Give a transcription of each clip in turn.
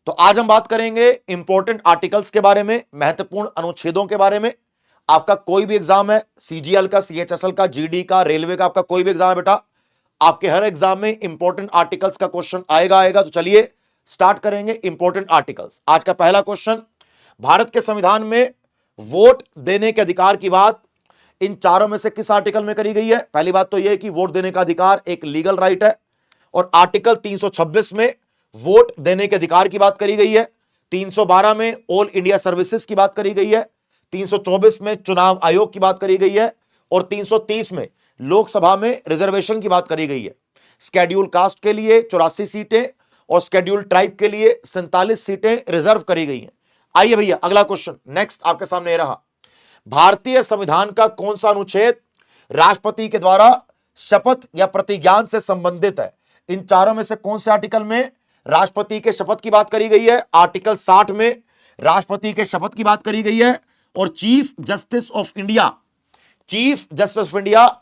तो आज हम बात करेंगे इंपॉर्टेंट आर्टिकल्स के बारे में, महत्वपूर्ण अनुच्छेदों के बारे में। आपका कोई भी एग्जाम है, सीजीएल का, सीएचएसएल का, जीडी का, रेलवे का, आपका कोई भी एग्जाम है बेटा, आपके हर एग्जाम में इंपॉर्टेंट आर्टिकल्स का क्वेश्चन आएगा। तो चलिए स्टार्ट करेंगे इंपॉर्टेंट आर्टिकल्स। आज का पहला क्वेश्चन, भारत के संविधान में वोट देने के अधिकार की बात इन चारों में से किस आर्टिकल में करी गई है? पहली बात तो यह कि वोट देने का अधिकार एक लीगल राइट है और आर्टिकल 326 में वोट देने के अधिकार की बात करी गई है। 312 में ऑल इंडिया सर्विसेज की बात करी गई है। 324 में चुनाव आयोग की बात करी गई है और 330 में लोकसभा में रिजर्वेशन की बात करी गई है। स्केड्यूल कास्ट के लिए 84 सीटें और स्केड्यूल ट्राइब के लिए 47 सीटें रिजर्व करी गई हैं। आइए भैया अगला क्वेश्चन नेक्स्ट आपके सामने रहा, भारतीय संविधान का कौन सा अनुच्छेद राष्ट्रपति के द्वारा शपथ या प्रतिज्ञान से संबंधित है? इन चारों में से कौन से आर्टिकल में राष्ट्रपति के शपथ की बात करी गई है? आर्टिकल 60 में राष्ट्रपति के शपथ की बात करी गई है और चीफ जस्टिस ऑफ इंडिया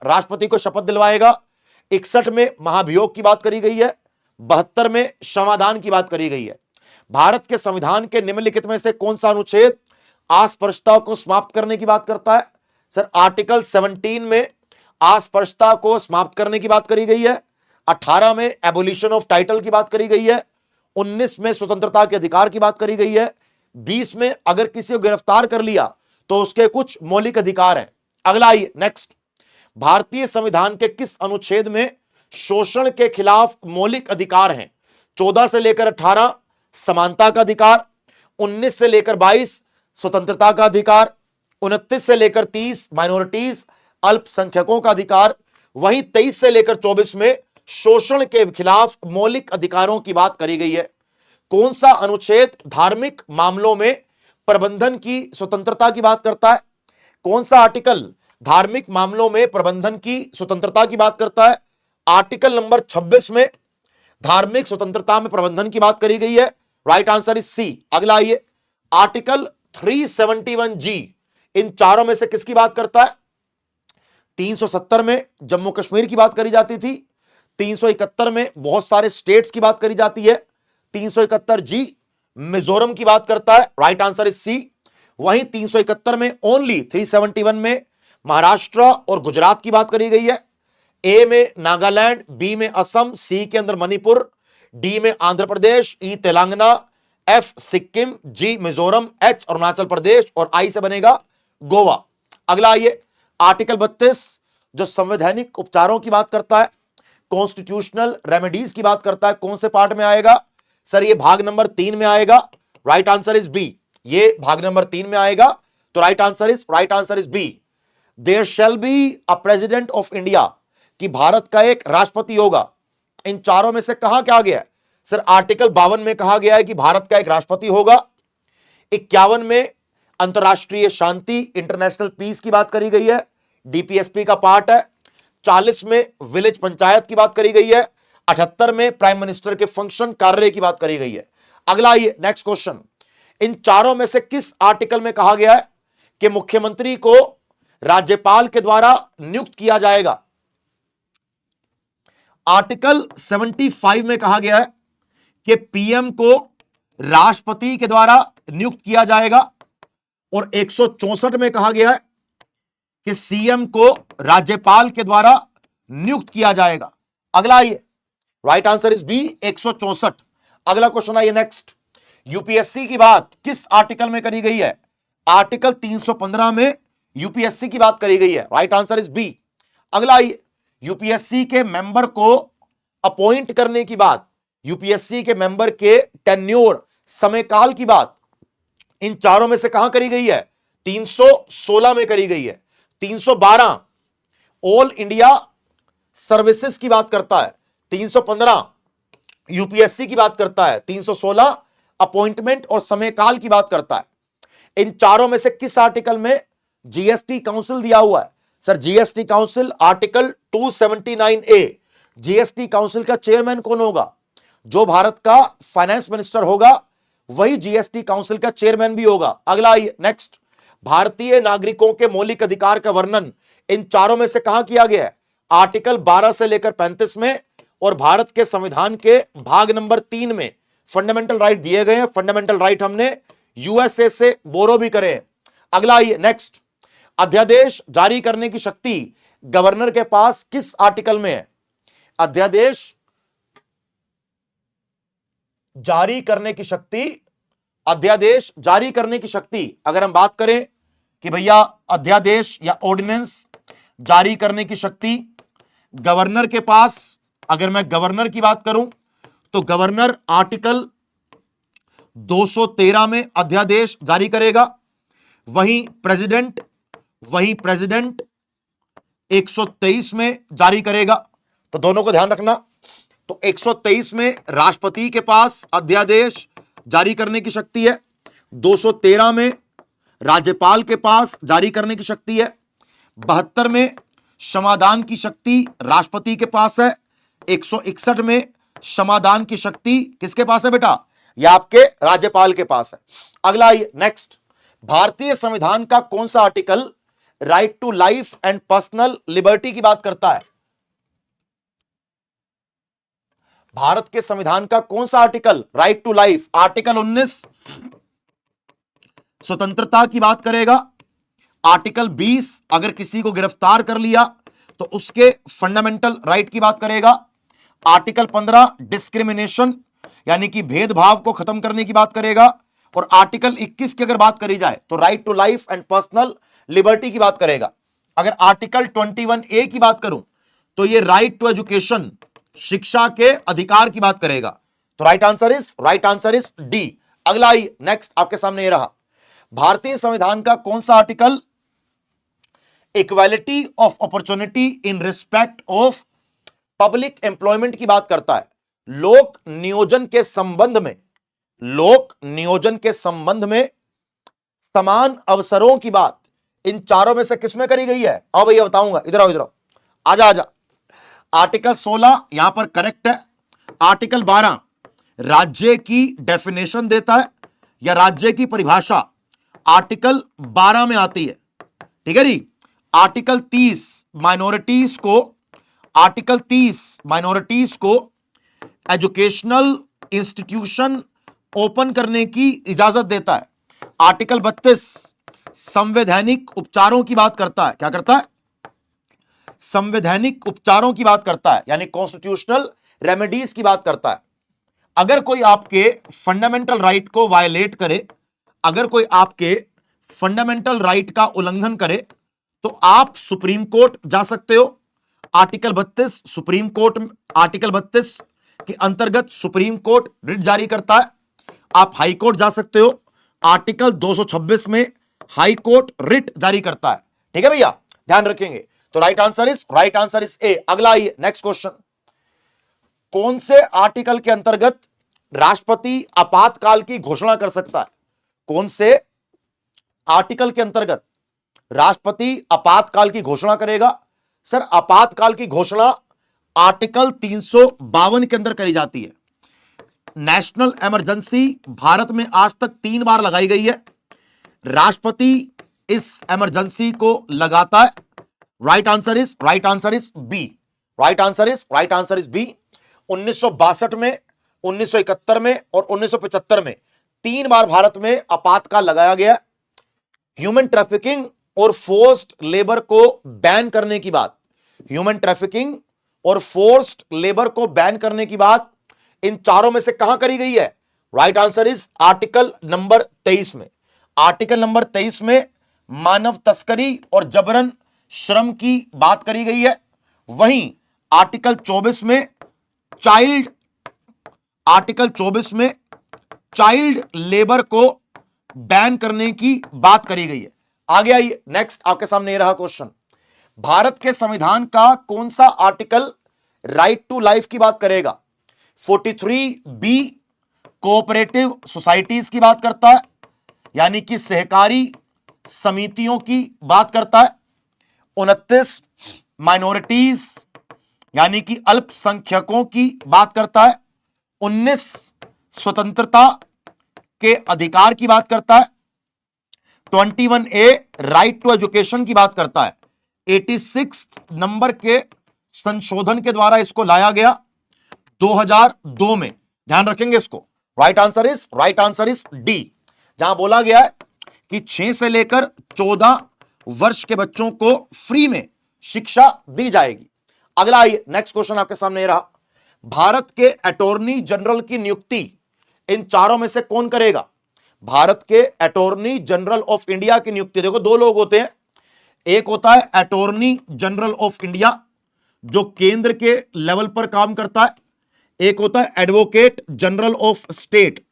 राष्ट्रपति को शपथ दिलवाएगा। 61 में महाभियोग की बात करी गई है। 72 में क्षमादान की बात करी गई है। भारत के संविधान के निम्नलिखित में से कौन सा अनुच्छेद अस्पृश्यता को समाप्त करने की बात करता है? सर आर्टिकल 17 में अस्पृश्यता को समाप्त करने की बात करी गई है। 18 में एबोलिशन ऑफ टाइटल की बात करी गई है। 19 में स्वतंत्रता के अधिकार की बात करी गई है। 20 में अगर किसी को गिरफ्तार कर लिया तो उसके कुछ मौलिक अधिकार हैं। अगला आइए नेक्स्ट, भारतीय संविधान के किस अनुच्छेद में शोषण के खिलाफ मौलिक अधिकार हैं? 14 से लेकर 18 समानता का अधिकार, 19 से लेकर 22 स्वतंत्रता का अधिकार, 29 से लेकर 30 माइनॉरिटीज अल्पसंख्यकों का अधिकार, वहीं 23 से लेकर 24 में शोषण के खिलाफ मौलिक अधिकारों की बात करी गई है। कौन सा अनुच्छेद धार्मिक मामलों में प्रबंधन की स्वतंत्रता की बात करता है? कौन सा आर्टिकल धार्मिक मामलों में प्रबंधन की स्वतंत्रता की बात करता है? आर्टिकल नंबर 26 में धार्मिक स्वतंत्रता में प्रबंधन की बात करी गई है। Right answer is C. अगला आइए, आर्टिकल 371G इन चारों में से किसकी बात करता है? 370 में जम्मू कश्मीर की बात करी जाती थी। 371 में बहुत सारे स्टेट्स की बात करी जाती है। 371G मिजोरम की बात करता है। Right answer is C. वहीं 371 में ओनली 371 में महाराष्ट्र और गुजरात की बात करी गई है। ए में नागालैंड, बी में असम, सी के अंदर मणिपुर, डी में आंध्र प्रदेश, ई तेलंगाना, एफ सिक्किम, जी मिजोरम, एच अरुणाचल प्रदेश और आई से बनेगा गोवा। अगला आइए, आर्टिकल 32 जो संवैधानिक उपचारों की बात करता है, कॉन्स्टिट्यूशनल रेमेडीज की बात करता है, कौन से पार्ट में आएगा? सर ये भाग नंबर 3 में आएगा। Right answer is B. ये भाग नंबर 3 में आएगा तो right answer is B. There shall be a president of India कि भारत का एक राष्ट्रपति होगा। इन चारों में से कहां क्या गया है? सर आर्टिकल 52 में कहा गया है कि भारत का एक राष्ट्रपति होगा। 51 में अंतरराष्ट्रीय शांति इंटरनेशनल पीस की बात करी गई है, डीपीएसपी का पार्ट है। 40 में विलेज पंचायत की बात करी गई है। 78 में प्राइम मिनिस्टर के फंक्शन कार्य की बात करी गई है। अगला आइए नेक्स्ट क्वेश्चन, इन चारों में से किस आर्टिकल में कहा गया है कि मुख्यमंत्री को राज्यपाल के द्वारा नियुक्त किया जाएगा? आर्टिकल 75 में कहा गया है कि पीएम को राष्ट्रपति के द्वारा नियुक्त किया जाएगा और 164 में कहा गया है कि सीएम को राज्यपाल के द्वारा नियुक्त किया जाएगा। अगला आइए, राइट आंसर इज बी 164। अगला क्वेश्चन आइए नेक्स्ट, यूपीएससी की बात किस आर्टिकल में करी गई है? आर्टिकल 315 में यूपीएससी की बात करी गई है। Right answer is B. अगला आइए, यूपीएससी के मेंबर को अपॉइंट करने की बात, यूपीएससी के मेंबर के टेन्योर समयकाल की बात इन चारों में से कहां करी गई है? 316 में करी गई है। 312 ऑल इंडिया सर्विसेज की बात करता है। 315 यूपीएससी की बात करता है। 316 अपॉइंटमेंट और समयकाल की बात करता है। इन चारों में से किस आर्टिकल में जीएसटी काउंसिल दिया हुआ है? Sir GST council article 279A। GST council का चेयरमैन कौन होगा? जो भारत का फाइनेंस मिनिस्टर होगा वही जीएसटी काउंसिल का चेयरमैन भी होगा। अगला आइए नेक्स्ट, भारतीय नागरिकों के मौलिक अधिकार का वर्णन इन चारों में से कहां किया गया है? आर्टिकल 12 से लेकर 35 में और भारत के संविधान के भाग नंबर 3 में फंडामेंटल राइट दिए गए हैं, फंडामेंटल राइट हमने यूएसए से बोरो भी करे हैं। अगला आइए नेक्स्ट, अध्यादेश जारी करने की शक्ति गवर्नर के पास किस आर्टिकल में है? अध्यादेश जारी करने की शक्ति, अध्यादेश जारी करने की शक्ति अगर हम बात करें कि भैया अध्यादेश या ऑर्डिनेंस जारी करने की शक्ति गवर्नर के पास, अगर मैं गवर्नर की बात करूं तो गवर्नर आर्टिकल 213 में अध्यादेश जारी करेगा। वहीं प्रेसिडेंट 123 में जारी करेगा। तो दोनों को ध्यान रखना। तो 123 में राष्ट्रपति के पास अध्यादेश जारी करने की शक्ति है, 213 में राज्यपाल के पास जारी करने की शक्ति है, 72 में क्षमादान की शक्ति राष्ट्रपति के पास है, 161 में क्षमादान की शक्ति किसके पास है बेटा? यह आपके राज्यपाल के पास है। अगला आइए नेक्स्ट, भारतीय संविधान का कौन सा article right to life and personal liberty की बात करता है? भारत के संविधान का कौन सा article right to life? Article 19 स्वतंत्रता की बात करेगा। आर्टिकल 20 अगर किसी को गिरफ्तार कर लिया तो उसके फंडामेंटल राइट की बात करेगा। आर्टिकल 15 डिस्क्रिमिनेशन यानी कि भेदभाव को खत्म करने की बात करेगा। और आर्टिकल 21 की अगर बात करी जाए तो right to life and personal liberty की बात करेगा। अगर आर्टिकल 21A की बात करूं तो ये राइट टू एजुकेशन, शिक्षा के अधिकार की बात करेगा। तो राइट आंसर इज डी। अगला आई नेक्स्ट आपके सामने ये रहा, भारतीय संविधान का कौन सा article equality of opportunity in respect of public employment की बात करता है? लोक नियोजन के संबंध में समान अवसरों की बात इन चारों में से किसमें करी गई है? आओ भैया बताऊंगा, इधर आओ आजा। आर्टिकल 16 यहां पर करेक्ट है। आर्टिकल 12 राज्य की डेफिनेशन देता है या राज्य की परिभाषा आर्टिकल 12 में आती है, ठीक है जी। आर्टिकल 30 माइनॉरिटीज को एजुकेशनल इंस्टीट्यूशन ओपन करने की इजाजत देता है। आर्टिकल 32 संवैधानिक उपचारों की बात करता है। क्या करता है? संवैधानिक उपचारों की बात करता है, यानी कॉन्स्टिट्यूशनल रेमेडीज की बात करता है। अगर कोई आपके फंडामेंटल राइट को वायलेट करे, अगर कोई आपके फंडामेंटल राइट का उल्लंघन करे तो आप सुप्रीम कोर्ट जा सकते हो। आर्टिकल 32 सुप्रीम कोर्ट, आर्टिकल 32 के अंतर्गत सुप्रीम कोर्ट रिट जारी करता है। आप हाई कोर्ट जा सकते हो। आर्टिकल 226 में हाई कोर्ट रिट जारी करता है, ठीक है भैया, ध्यान रखेंगे। तो राइट आंसर इज ए। अगला आइए नेक्स्ट क्वेश्चन, कौन से आर्टिकल के अंतर्गत राष्ट्रपति आपातकाल की घोषणा कर सकता है? कौन से आर्टिकल के अंतर्गत राष्ट्रपति आपातकाल की घोषणा करेगा? सर आपातकाल की घोषणा आर्टिकल 352 के अंदर करी जाती है। नेशनल इमरजेंसी भारत में आज तक 3 बार लगाई गई है। राष्ट्रपति इस इमरजेंसी को लगाता है। Right answer is B. Right answer is B. 1962 में, 1971 में और 1975 में 3 बार भारत में आपातकाल लगाया गया। ह्यूमन ट्रैफिकिंग और फोर्स्ड लेबर को बैन करने की बात, ह्यूमन ट्रैफिकिंग और फोर्स्ड लेबर को बैन करने की बात इन चारों में से कहां करी गई है? Right answer is article number 23 में। आर्टिकल नंबर 23 में मानव तस्करी और जबरन श्रम की बात करी गई है। वहीं आर्टिकल 24 में चाइल्ड लेबर को बैन करने की बात करी गई है। आगे आइए नेक्स्ट आपके सामने ये रहा क्वेश्चन, भारत के संविधान का कौन सा आर्टिकल राइट टू लाइफ की बात करेगा? 43B कोऑपरेटिव सोसाइटीज की बात करता है, यानी कि सहकारी समितियों की बात करता है। 29 माइनॉरिटीज यानी कि अल्पसंख्यकों की बात करता है। 19 स्वतंत्रता के अधिकार की बात करता है। 21A राइट टू एजुकेशन की बात करता है। 86 नंबर के संशोधन के द्वारा इसको लाया गया 2002 में, ध्यान रखेंगे इसको। राइट आंसर इज डी, जहां बोला गया है कि 6 से लेकर 14 वर्ष के बच्चों को फ्री में शिक्षा दी जाएगी। अगला आइए, नेक्स्ट क्वेश्चन आपके सामने ये रहा, भारत के अटॉर्नी जनरल की नियुक्ति इन चारों में से कौन करेगा? भारत के अटॉर्नी जनरल ऑफ इंडिया की नियुक्ति, देखो दो लोग होते हैं, एक होता है अटॉर्नी जनरल ऑफ इंडिया जो केंद्र के लेवल पर काम करता है, एक होता है एडवोकेट जनरल ऑफ स्टेट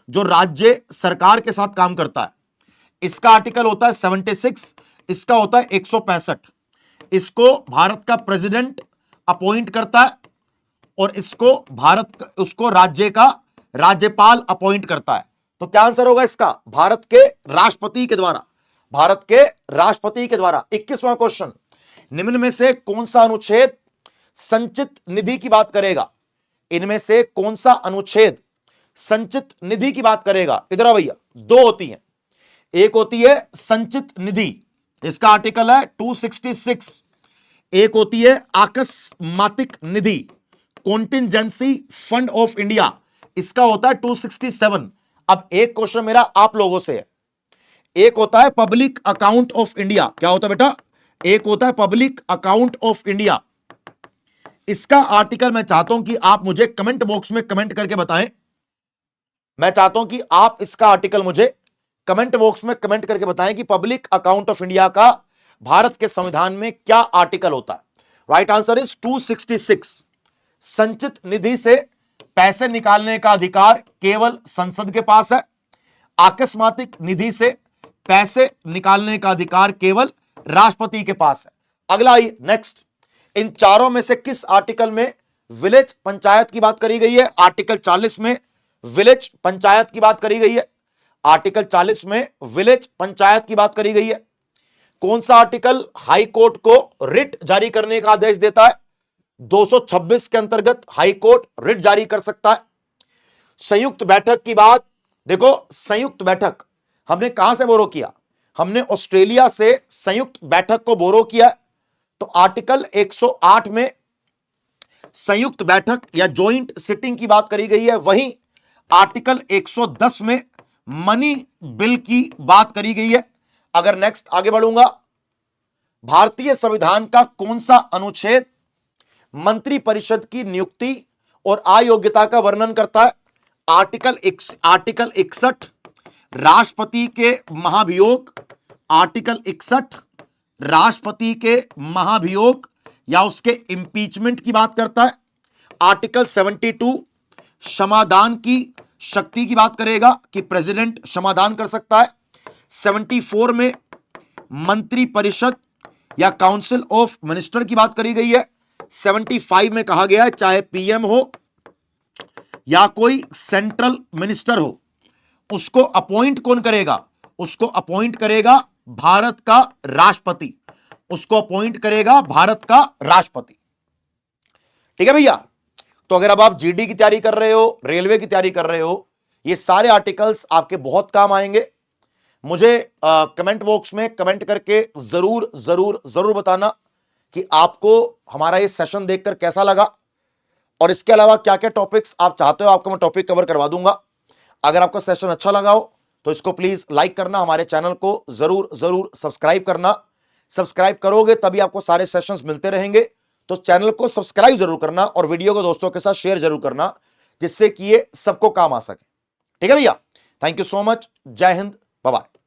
जो राज्य सरकार के साथ काम करता है। इसका आर्टिकल होता है 76, इसका होता है 165। इसको भारत का प्रेसिडेंट अपॉइंट करता है और उसको राज्य का राज्यपाल अपॉइंट करता है। तो क्या आंसर होगा इसका? भारत के राष्ट्रपति के द्वारा, भारत के राष्ट्रपति के द्वारा। 21वां क्वेश्चन, निम्न में से कौन सा अनुच्छेद संचित निधि की बात करेगा? इनमें से कौन सा अनुच्छेद संचित निधि की बात करेगा? इधर आ भैया, दो होती हैं, एक होती है संचित निधि, इसका आर्टिकल है 266, एक होती है आकस्मातिक निधि, कॉन्टिंजेंसी फंड ऑफ इंडिया, इसका होता है 267। अब एक क्वेश्चन मेरा आप लोगों से है, एक होता है पब्लिक अकाउंट ऑफ इंडिया, क्या होता है बेटा? एक होता है पब्लिक अकाउंट ऑफ इंडिया। इसका आर्टिकल मैं चाहता हूं कि आप मुझे कमेंट बॉक्स में कमेंट करके बताएं, मैं चाहता हूं कि आप इसका आर्टिकल मुझे कमेंट बॉक्स में कमेंट करके बताएं कि पब्लिक अकाउंट ऑफ इंडिया का भारत के संविधान में क्या आर्टिकल होता है। Right answer is 266। संचित निधि से पैसे निकालने का अधिकार केवल संसद के पास है, आकस्मातिक निधि से पैसे निकालने का अधिकार केवल राष्ट्रपति के पास है। अगला आइए, नेक्स्ट, इन चारों में से किस आर्टिकल में विलेज पंचायत की बात करी गई है? आर्टिकल 40 में विलेज पंचायत की बात करी गई है, आर्टिकल 40 में विलेज पंचायत की बात करी गई है। कौन सा आर्टिकल हाई कोर्ट को रिट जारी करने का आदेश देता है? 226 के अंतर्गत हाई कोर्ट रिट जारी कर सकता है। संयुक्त बैठक की बात, देखो संयुक्त बैठक हमने कहां से बोरो किया? हमने ऑस्ट्रेलिया से संयुक्त बैठक को बोरो किया। तो आर्टिकल 108 में संयुक्त बैठक या जॉइंट सिटिंग की बात करी गई है, वहीं आर्टिकल 110 में मनी बिल की बात करी गई है। अगर नेक्स्ट आगे बढ़ूंगा, भारतीय संविधान का कौन सा अनुच्छेद मंत्री परिषद की नियुक्ति और अयोग्यता का वर्णन करता है? आर्टिकल 61 राष्ट्रपति के महाभियोग, आर्टिकल 61 राष्ट्रपति के महाभियोग या उसके इंपीचमेंट की बात करता है। आर्टिकल 72 क्षमादान की शक्ति की बात करेगा कि प्रेसिडेंट क्षमादान कर सकता है। 74 में मंत्री परिषद या काउंसिल ऑफ मिनिस्टर की बात करी गई है। 75 में कहा गया है चाहे पीएम हो या कोई सेंट्रल मिनिस्टर हो, उसको अपॉइंट कौन करेगा? उसको अपॉइंट करेगा भारत का राष्ट्रपति, उसको अपॉइंट करेगा भारत का राष्ट्रपति। ठीक है भैया, तो अगर अब आप जीडी की तैयारी कर रहे हो, रेलवे की तैयारी कर रहे हो, ये सारे आर्टिकल्स आपके बहुत काम आएंगे। मुझे कमेंट बॉक्स में कमेंट करके जरूर जरूर जरूर बताना कि आपको हमारा ये सेशन देखकर कैसा लगा और इसके अलावा क्या क्या टॉपिक्स आप चाहते हो आपको मैं टॉपिक कवर करवा दूंगा। अगर आपको सेशन अच्छा लगा हो तो इसको प्लीज लाइक करना, हमारे चैनल को जरूर जरूर सब्सक्राइब करना। सब्सक्राइब करोगे तभी आपको सारे सेशंस मिलते रहेंगे, तो चैनल को सब्सक्राइब जरूर करना और वीडियो को दोस्तों के साथ शेयर जरूर करना, जिससे कि ये सबको काम आ सके। ठीक है भैया, थैंक यू सो मच, जय हिंद, बाय बाय।